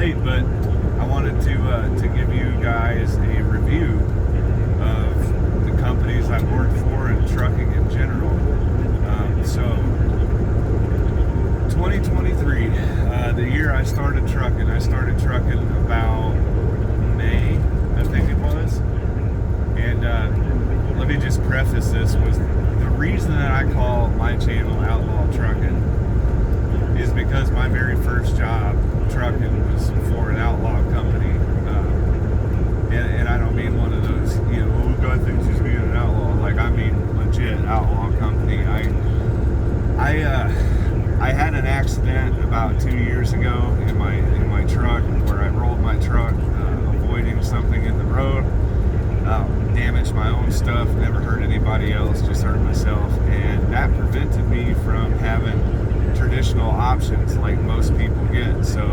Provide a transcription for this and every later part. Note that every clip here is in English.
late, but I wanted to give you guys a review of the companies I've worked for and trucking in general. So 2023, the year I started trucking about May, I think it was. And let me just preface this was the reason that I call my channel Outlaw Trucking is because my very first job trucking was for an outlaw company. And I don't mean one of those, oh, God thinks he's being an outlaw. Like, I mean legit outlaw company. I had an accident about 2 years ago in my truck where I rolled my truck avoiding something in the road. Damaged my own stuff, never hurt anybody else, just hurt myself, and that prevented me from having traditional options like most people get. So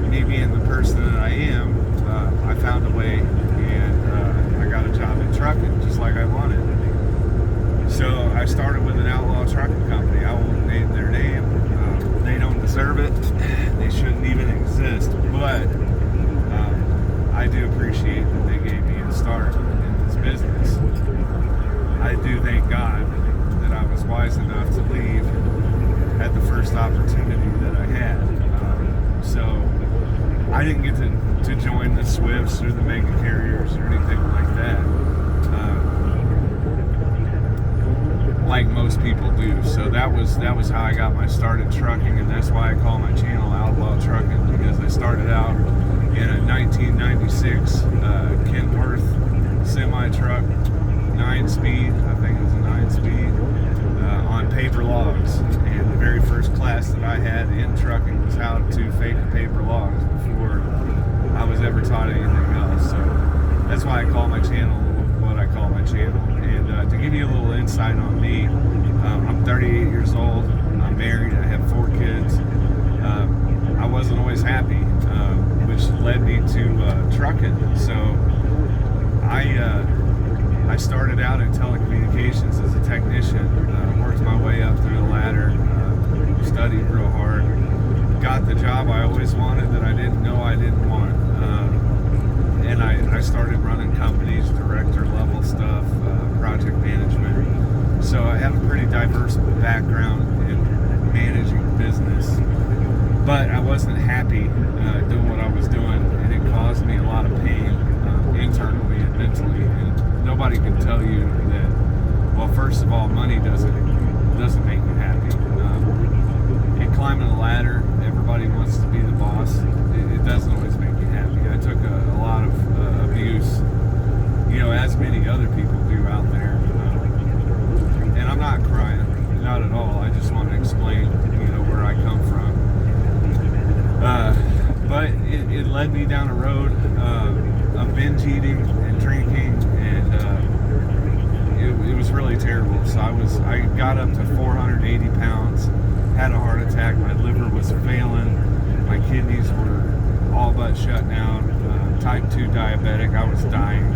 me being the person that I am, I found a way, and I got a job in trucking just like I wanted. So I started with an outlaw trucking company. I won't name their name. They don't deserve it. They shouldn't even exist, but I do appreciate that they gave me a start in this business. I do thank God that I was wise enough to leave at the first opportunity that I had. So I didn't get to join the Swifts or the mega carriers or anything like that, like most people do. So that was how I got my start in trucking, and that's why I call my channel Outlaw Trucking, because I started out in a 1996 Kenworth semi-truck, 9-speed, I think it was a 9-speed, on paper logs. And the very first class that I had in trucking was how to fake paper logs before I was ever taught anything else. So that's why I call my channel what I call my channel. And to give you a little insight on me, I'm 38 years old, I'm married, I have 4 kids. I wasn't always happy, which led me to trucking. So I started out in telecommunications as a technician, worked my way up through the ladder, studied real hard, got the job I always wanted that I didn't know I didn't want. And I started running companies, director level stuff, project management. So I have a pretty diverse background in managing business. But I wasn't happy doing what I was doing, and it caused me a lot of pain internally and mentally. And nobody can tell you that. Well, first of all, money doesn't make you happy. And climbing a ladder, everybody wants to be the boss. It doesn't always make you happy. I took a lot of abuse, as many other people do out there. And I'm not crying, not at all. I just want to explain, where I come from. But it led me down a road of binge eating and drinking, and it was really terrible. So I got up to 480 pounds, had a heart attack, my liver was failing, my kidneys were all but shut down, type 2 diabetic, I was dying,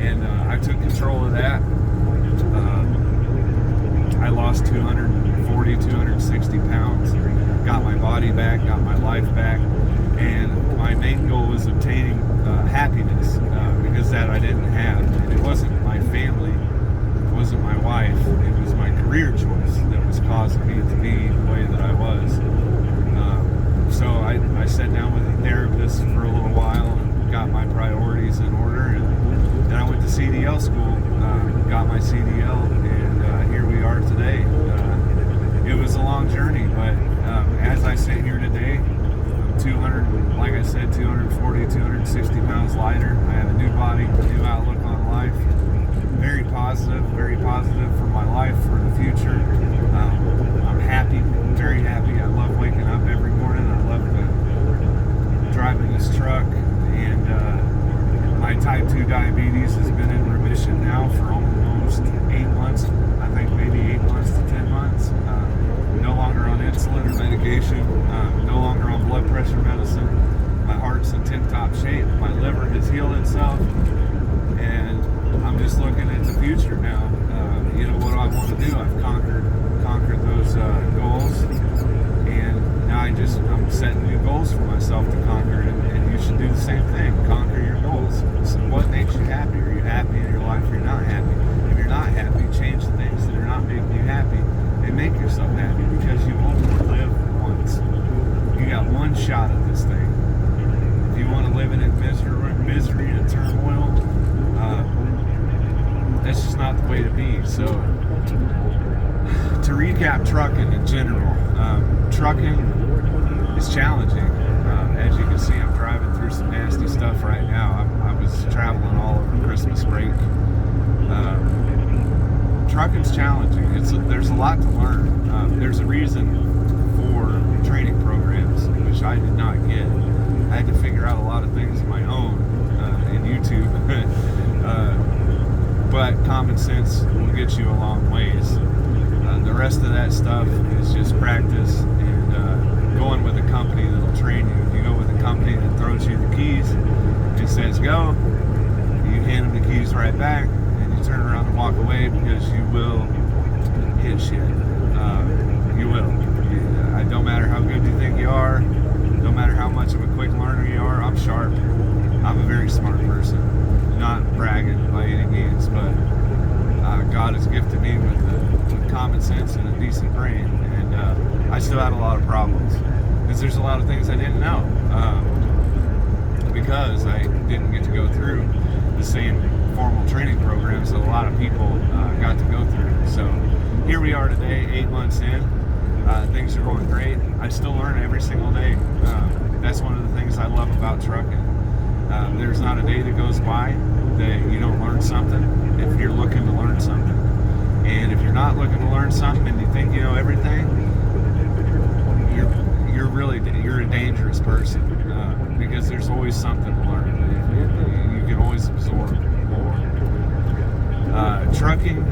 and I took control of that. I lost 240, 260 pounds, got my body back, got my life back, and my main goal was obtaining happiness, because that I didn't have. And it wasn't my family, it wasn't my wife, it was my career choice that was causing me to be the way that I was. So I sat down with a therapist for a little while and got my priorities in order, and then I went to CDL school, got my CDL, and here we are today. It was a long journey, but as I sit here today, I'm 240, 260 pounds lighter. I have a new body, a new outlook on life. Very positive for my life, for the future. I'm happy, very happy. I love waking up every morning. I love driving this truck, and my type 2 diabetes has been in remission now for almost 8 months. I think maybe 8 months to 10 months. No longer on insulin or medication, no longer on blood pressure medicine. My heart's in tip-top shape. My liver has healed itself, and I'm just looking at the future now. What do I want to do? I've conquered those goals, and now I'm setting new goals for myself to conquer. recap trucking in general. Trucking is challenging. As you can see, I'm driving through some nasty stuff right now. I was traveling all over Christmas break. Trucking's challenging. There's a lot to learn. There's a reason for training programs, which I did not get. I had to figure out a lot of things on my own in YouTube. But common sense will get you a long ways. The rest of that stuff is just practice and going with a company that'll train you. If you go with a company that throws you the keys and says go, you hand them the keys right back and you turn around and walk away, because you will hit shit. You will. I don't matter how good you think you are, no matter how much of a quick learner you are. I'm sharp. I'm a very smart person. Not bragging by any means, but God has gifted me with common sense and a decent brain, and I still had a lot of problems because there's a lot of things I didn't know, because I didn't get to go through the same formal training programs that a lot of people got to go through. So here we are today, 8 months in. Things are going great. I still learn every single day. That's one of the things I love about trucking. There's not a day that goes by that you don't learn something if you're looking to learn something. And if you're not looking to learn something and you think you know everything, you're a dangerous person, because there's always something to learn. You can always absorb more. Trucking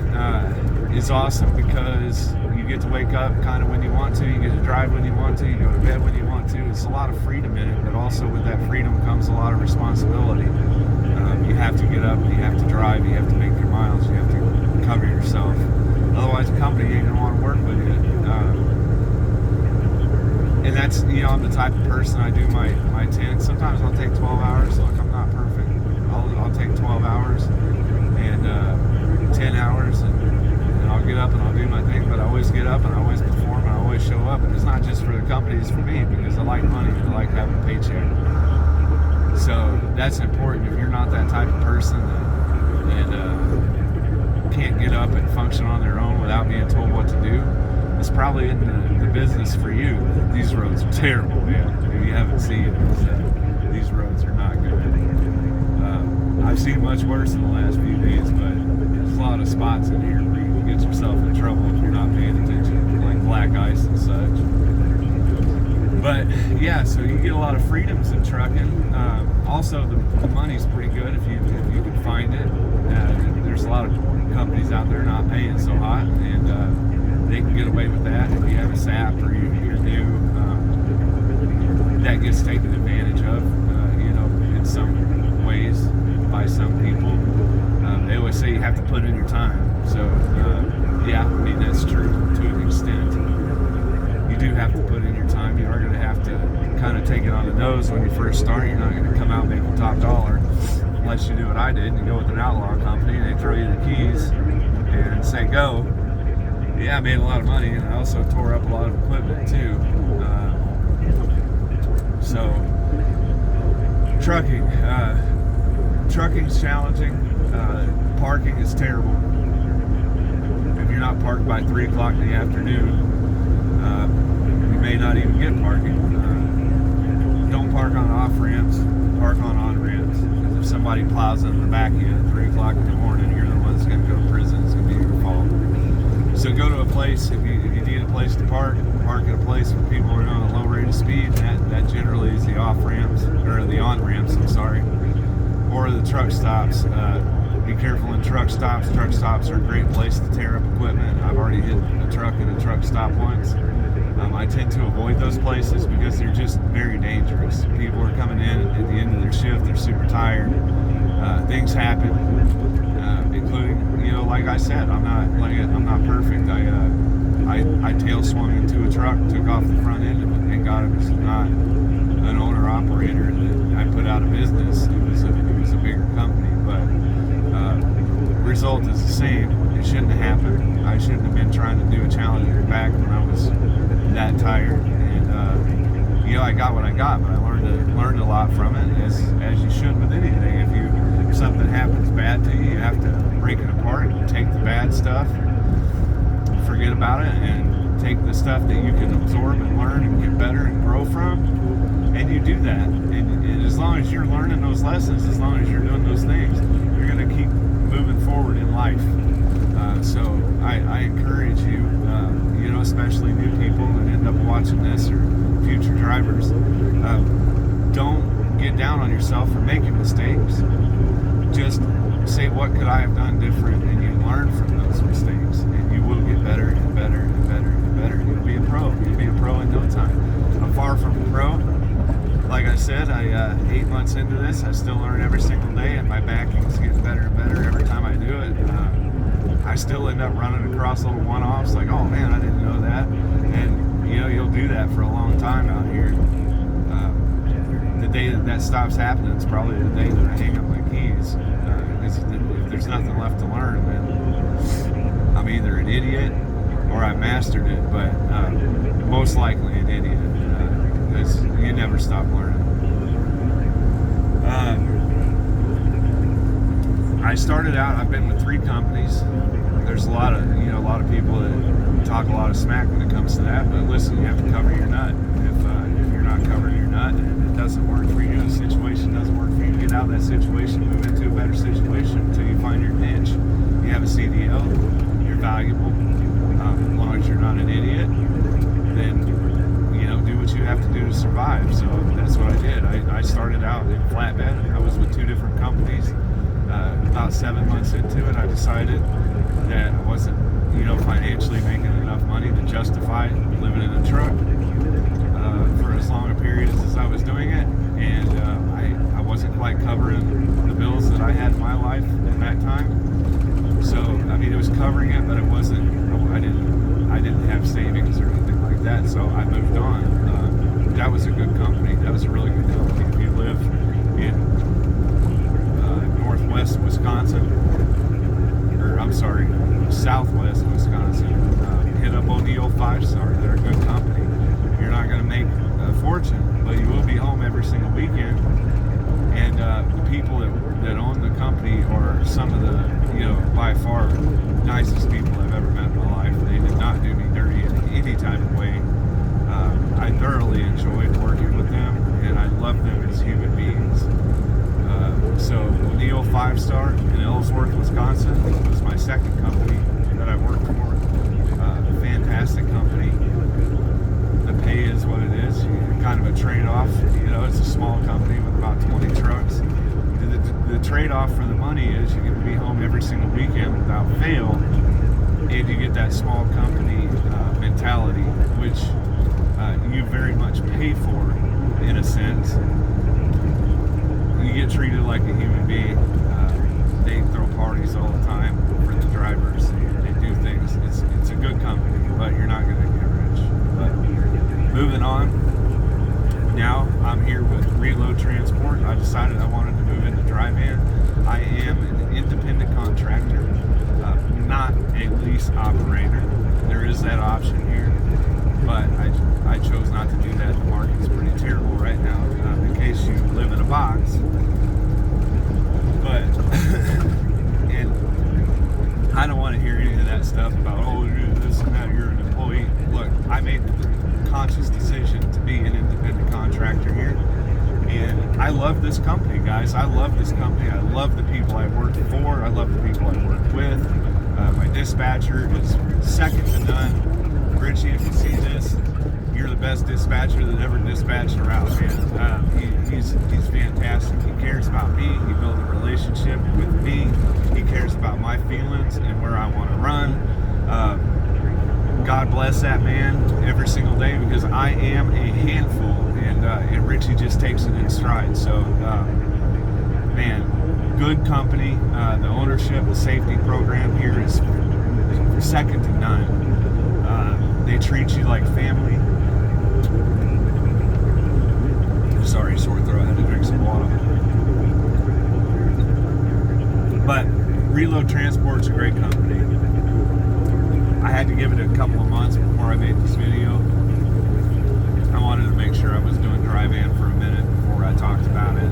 is awesome because you get to wake up kind of when you want to, you get to drive when you want to, you go to bed when you want to. It's a lot of freedom in it, but also with that freedom comes a lot of responsibility. You have to get up, you have to drive, you have to make your miles, you have to cover yourself. Otherwise, the company ain't gonna want to work with you. And that's, I'm the type of person, I do my 10. Sometimes I'll take 12 hours. Look, I'm not perfect. I'll take 12 hours and 10 hours, and I'll get up and I'll do my thing. But I always get up and I always perform and I always show up. And it's not just for the company, it's for me, because I like money and I like having a paycheck. So that's important. If you're not that type of person that can't get up and function on their own without being told what to do, it's probably in the business for you. These roads are terrible, man. If you haven't seen these roads are not good. I've seen much worse in the last few days, but there's a lot of spots in here where you can get yourself in trouble if you're not paying attention, like black ice and such. But yeah, so you get a lot of freedoms in trucking. Also, the money's pretty good if you can find it. There's a lot of companies out there not paying so hot, and they can get away with that. If you have a SAP or you're new, that gets taken advantage of, in some ways by some people. They always say you have to put in your time. So, yeah, I mean, that's true to an extent. You do have to put in your time. You are going to have to kind of take it on the nose when you first start. You're not going to come out making top dollar unless you do what I did and you go with an outlaw company and they throw you the keys and say go. Yeah, I made a lot of money, and I also tore up a lot of equipment too. So trucking's challenging. Parking is terrible. If you're not parked by 3 o'clock in the afternoon, you may not even get parking. Don't park on off ramps, park on ramps. Because if somebody plows in the back of you at 3 o'clock in the morning, you're the one that's going to go to prison. It's going to be your fault. So go to a place, if you need a place to park at a place where people are on a low rate of speed. That generally is the off ramps, or the on ramps, I'm sorry, or the truck stops. Be careful in truck stops. Truck stops are a great place to tear up equipment. I've already hit a truck in a truck stop once. I tend to avoid those places because they're just very dangerous. People are coming in at the end of their shift, they're super tired. Things happen, including, like I said, I'm not perfect. I tail swung into a truck, took off the front end of it. Thank God it was not an owner operator that I put out of business. It was a bigger company, but result is the same. It shouldn't have happened. I shouldn't have been trying to do a Challenger back when I was that tired. And I got what I got, but I learned a lot from it, as you should with anything. If something happens bad to you, you have to break it apart and take the bad stuff, forget about it, and take the stuff that you can absorb and learn and get better and grow from, and you do that. And as long as you're learning those lessons, as long as you're doing those things, you're going to keep moving forward in life. So I encourage you, especially new people that end up watching this or future drivers, don't get down on yourself for making mistakes. Just say, what could I have done different? And you learn from those mistakes, and you will get better and better and better and better. You'll be a pro. You'll be a pro in no time. I'm far from a pro. Like I said, 8 months into this, I still learn every single day, and my backing's getting better and better every time I do it. I still end up running across little one-offs like, oh man, I didn't know that. And you'll do that for a long time out here. The day that stops happening is probably the day that I hang up my keys. If there's nothing left to learn, then I'm either an idiot or I mastered it, but most likely an idiot, because you never stop learning. I started out, I've been with 3 companies. There's a lot of people that talk a lot of smack when it comes to that, but listen, you have to cover your nut. If you're not covering your nut and it doesn't work for you, the situation doesn't work for you, get out of that situation, move into a better situation until you find your niche. You have a CDL, you're valuable. As long as you're not an idiot, then do what you have to do to survive. So that's what I did. I started out in flatbed. I was with 2 different companies. About 7 months into it, I decided that I wasn't, financially making enough money to justify living in a truck for as long a period as I was doing it, and I wasn't quite covering the bills that I had in my life at that time. So it was covering it, but it wasn't. I didn't have savings or anything like that. So I moved on. That was a good company. That was a really good company. If you live in northwest Wisconsin, or I'm sorry, southwest Wisconsin, hit up O'Neill 5-Star. They're a good company. You're not going to make a fortune, but you will be home every single weekend. And the people that own the company are some of the, by far nicest people I've ever met in my life. They did not do me dirty in any type of way. I thoroughly enjoyed working with them, and I love them as human beings. So O'Neill 5-Star in Ellsworth, Wisconsin was my second company that I worked for. Fantastic company. The pay is what it is. Kind of a trade-off. It's a small company with about 20 trucks. The trade-off for the money is you get to be home every single weekend without fail, and you get that small company mentality, which you very much pay for, in a sense. You get treated like a human being. They throw parties all the time for the drivers. They do things. It's a good company, but you're not going to get rich. But moving on, now I'm here with Reload Transport. I decided I wanted to move into dry van. I am an independent contractor, not a lease operator. There is that option here, but I chose not to do that. The market's pretty terrible right now, in case you live in a box. But and I don't want to hear any of that stuff about, oh, you're this and that, you're an employee. Look, I made the conscious decision to be an independent contractor here, and I love this company, guys. I love this company. I love the people I work for. I love the people I work with. My dispatcher is second to none. Richie, if you see this, you're the best dispatcher that ever dispatched a route, man. He's fantastic. He cares about me. He built a relationship with me. He cares about my feelings and where I want to run. God bless that man every single day, because I am a handful, and Richie just takes it in stride. So, man, good company. The ownership, the safety program here is second to none. They treat you like family. Sorry, sore throat. I had to drink some water. But Reload Transport's a great company. I had to give it a couple of months before I made this video. I wanted to make sure I was doing dry van for a minute before I talked about it.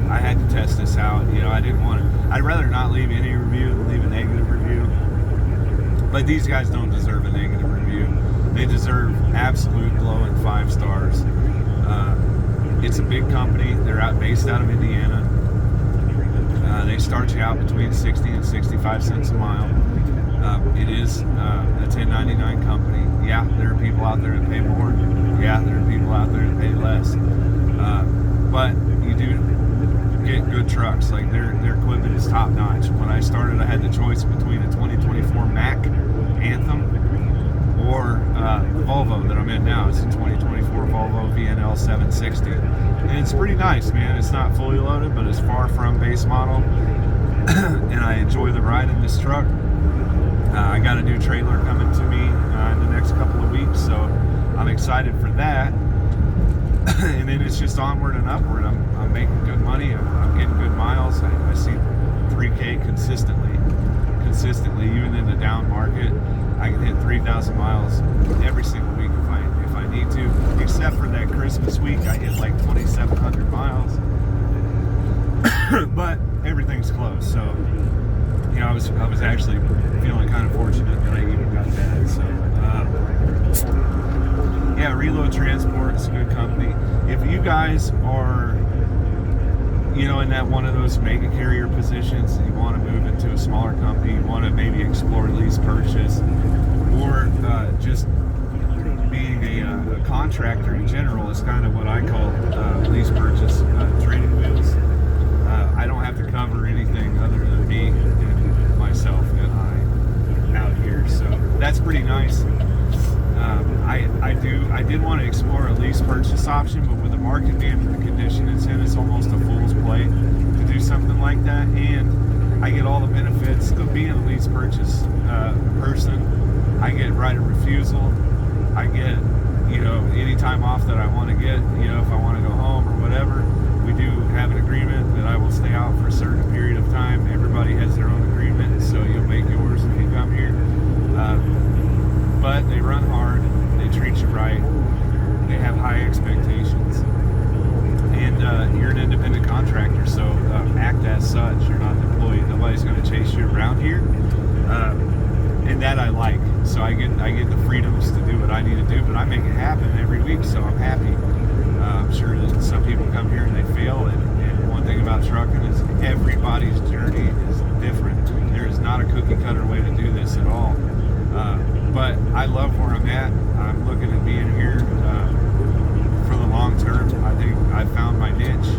I had to test this out. I didn't want to. I'd rather not leave any review than leave a negative review. But these guys don't deserve a negative review. They deserve absolute glowing 5 stars. It's a big company. They're based out of Indiana. They start you out between 60 and 65 cents a mile. It is a 1099 company. Yeah, there are people out there that pay more. Yeah, there are people out there that pay less. But you do get good trucks. Like their equipment is top notch. When I started, I had the choice between a 2024 Mack Anthem or the Volvo that I'm in now. It's a 2024 Volvo VNL 760, and it's pretty nice, man. It's not fully loaded, but it's far from base model, and I enjoy the ride in this truck. I got a new trailer coming to me in the next couple of weeks, so I'm excited for that. And then it's just onward and upward. I'm making good money. I'm getting good miles. I see 3K consistently, even in the down market. I can hit 3,000 miles every single week if I need to, except for that Christmas week. I hit like 2,700 miles, but everything's close. So, you know, I was actually feeling kind of fortunate that I even got that. So, yeah, Reload Transport is a good company. If you guys are, you know, in that one of those mega carrier positions, you want to move into a smaller company, you want to maybe explore lease purchase, or just being a contractor in general is kind of what I call lease purchase, training wheels. I don't have to cover anything other than me and myself and I out here, so that's pretty nice. I did want to explore a lease purchase option, but with the market being in the condition it's in, it's almost a fool's play to do something like that. And I get all the benefits of being a lease purchase person. I get right of refusal. I get, you know, any time off that I want to get. You know, if I want to go home or whatever, we do have an agreement that I will stay out for a certain period of time. Everybody has their own agreement, so you'll make yours if you come here. But they run hard, they treat you right, they have high expectations, and you're an independent contractor, so act as such. You're not an employee. Nobody's going to chase you around here, and that I like. So I get the freedoms to do what I need to do, but I make it happen every week, so I'm happy. I'm sure that some people come here and they fail, and one thing about trucking is everybody's journey is different. There is not a cookie cutter way to do this at all. But I love where I'm at. I'm looking at being here for the long term. I think I found my niche.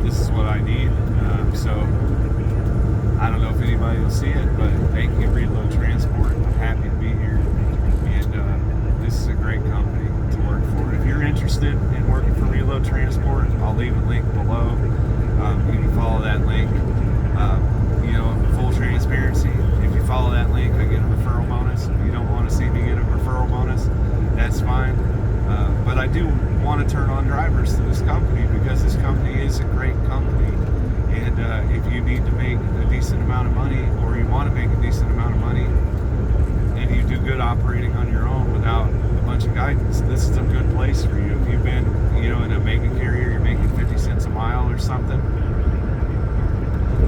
This is what I need. So I don't know if anybody will see it, but thank you, Reload Transport. I'm happy to be here, and this is a great company to work for. If you're interested in working for Reload Transport, I'll leave a link below. You can follow that link. You know, full transparency. If you follow that link, I get a referral bonus. If you don't want to see me get a referral bonus, that's fine. But I do want to turn on drivers to this company because this company is a great company. And if you need to make a decent amount of money, or you want to make a decent amount of money, and you do good operating on your own without a bunch of guidance, this is a good place for you. If you've been, you know, in a mega carrier, you're making 50 cents a mile or something,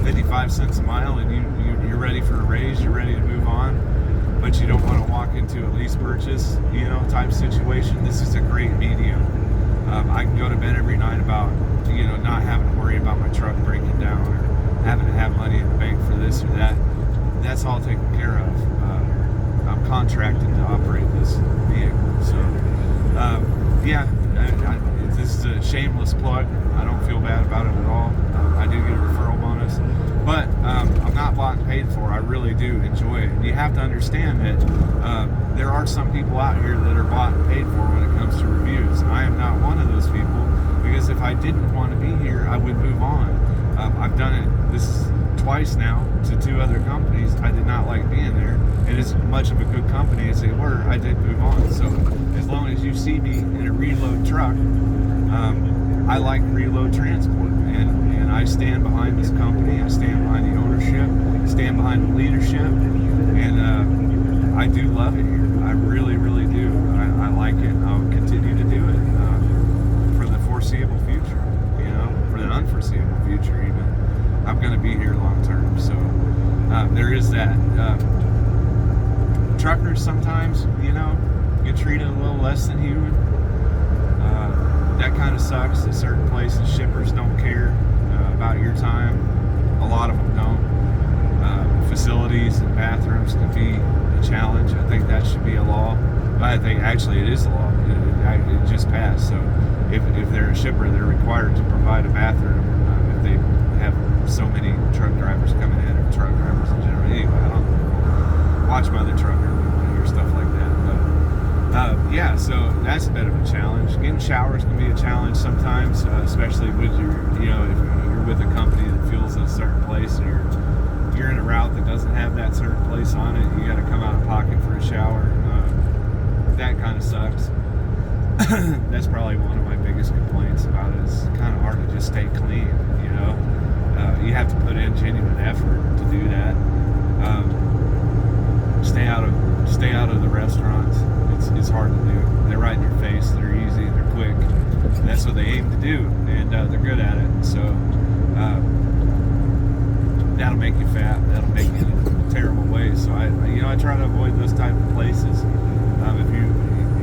55 cents a mile, and you're ready for a raise, you're ready to move on, but you don't want to walk into a lease purchase, you know, type situation, this is a great medium. I can go to bed every night about, you know, not having to worry about my truck breaking down or having to have money in the bank for this or that. That's all taken care of. I'm contracted to operate this vehicle. So, yeah, this is a shameless plug. I don't feel bad about it at all. I do get a referral bonus, but I'm not bought and paid for. I really do enjoy it. You have to understand that there are some people out here that are bought and paid for when it comes to reviews. I am not one of those people, because if I didn't want to be here, I would move on. I've done it this twice now to 2 other companies. I did not like being there, and as much of a good company as they were, I did move on. So as long as you see me in a Reload truck, I like Reload Transport, and I stand behind this company. I stand behind the ownership, stand behind the leadership, and I do love it here. I really, really do. I like it. I'll continue to do it for the foreseeable future, you know, for the unforeseeable future even. I'm going to be here long term, so there is that. Truckers sometimes, you know, get treated a little less than human. That kind of sucks. At certain places, shippers don't care about your time. A lot of them don't. Facilities and bathrooms can be a challenge. I think that should be a law. I think actually it is a law. It just passed. So if they're a shipper, they're required to provide a bathroom if they have so many truck drivers coming in, or truck drivers in general. Anyway, I don't watch my other trucker. I don't want to hear stuff like that. But yeah, so that's a bit of a challenge. Getting showers can be a challenge sometimes, especially with if you're with a company that fuels at a certain place, and you're in a route that doesn't have that certain place on it. You got to come out of pocket for a shower. That kind of sucks. That's probably one of my biggest complaints about it. It's kind of hard to just stay clean. You have to put in genuine effort to do that. Stay out of the restaurants. It's hard to do. They're right in your face. They're easy. They're quick. That's what they aim to do, and they're good at it. So that'll make you fat. That'll make you in a terrible way. So I try to avoid those type of places. If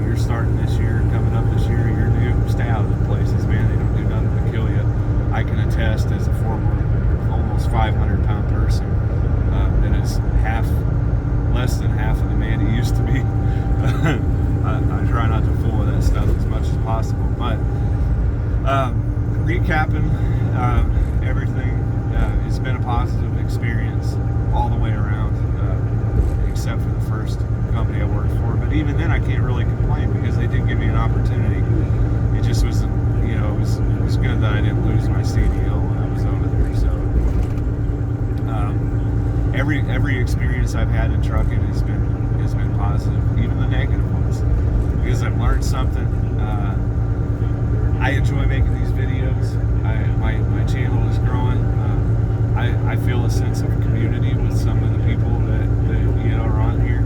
you're starting this year, coming up this year, you're new, stay out of the places, man. They don't do nothing to kill you. I can attest as a former, almost 500-pound person, that is less than half of the man he used to be. I try not to fool with that stuff as much as possible. But recapping everything, it's been a positive experience all the way around, except for the first company I worked for. But even then, I can't really complain because they did give me an opportunity. It just wasn't, it was good that I didn't lose my CDL when I was over there. So every experience I've had in trucking has been positive, even the negative ones, because I've learned something. I enjoy making these videos. My channel is growing. I feel a sense of community with some of the people that are on here.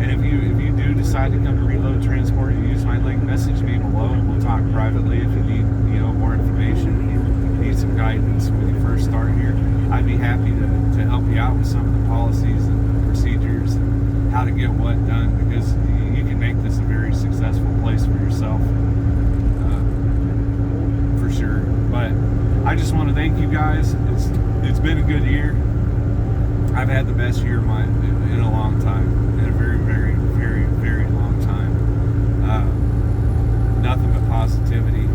And if you do decide to come to Reload Transport, you use my link, message me below, and we'll talk privately if you need more information, you need some guidance when you first start here. I'd be happy to help you out with some of the policies and procedures and how to get what done, because you can make this a very successful place for yourself, for sure. But I just want to thank you guys. It's been a good year. I've had the best year in a long time, in a very, very, very, very long time. Nothing but positivity,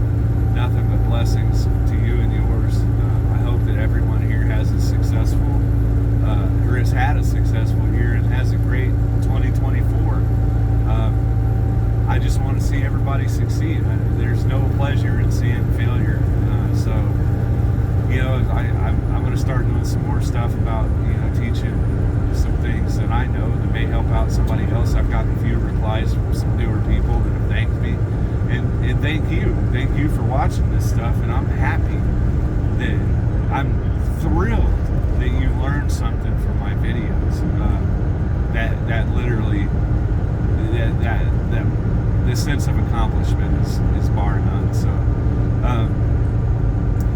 nothing but blessings to you and yours. I hope that everyone here has a successful, or has had a successful year and has a great 2024. I just want to see everybody succeed. There's no pleasure in seeing failure. So I'm going to start doing some more stuff about, teaching some things that I know that may help out somebody else. I've gotten a few replies from some newer people that have thanked me. And thank you for watching this stuff. And I'm happy I'm thrilled that you learned something from my videos. That literally, this sense of accomplishment is bar none. So,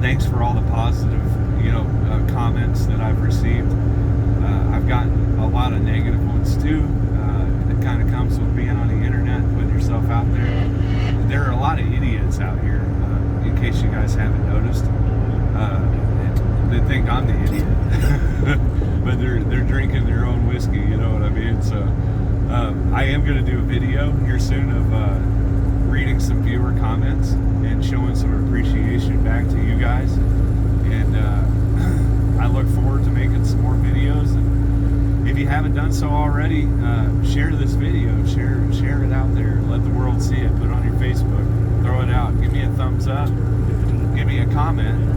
thanks for all the positive, comments that I've received. I've gotten a lot of negative ones too. It kind of comes with being on the internet, putting yourself out there. There are a lot of idiots out here, in case you guys haven't noticed. They think I'm the idiot, but they're drinking their own whiskey. You know what I mean? So I am going to do a video here soon of reading some viewer comments and showing some appreciation back to you guys. And I look forward to making some more videos. And if you haven't done so already, share this video, share it out there, let the world see it, put it on your Facebook, throw it out, give me a thumbs up, give me a comment.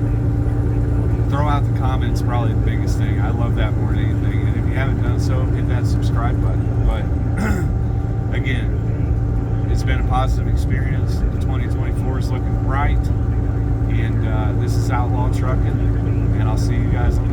Throw out the comments, probably the biggest thing. I love that more than anything. And if you haven't done so, hit that subscribe button. But again, it's been a positive experience. 2024 is looking bright. And this is Outlaw Trucking. And I'll see you guys on the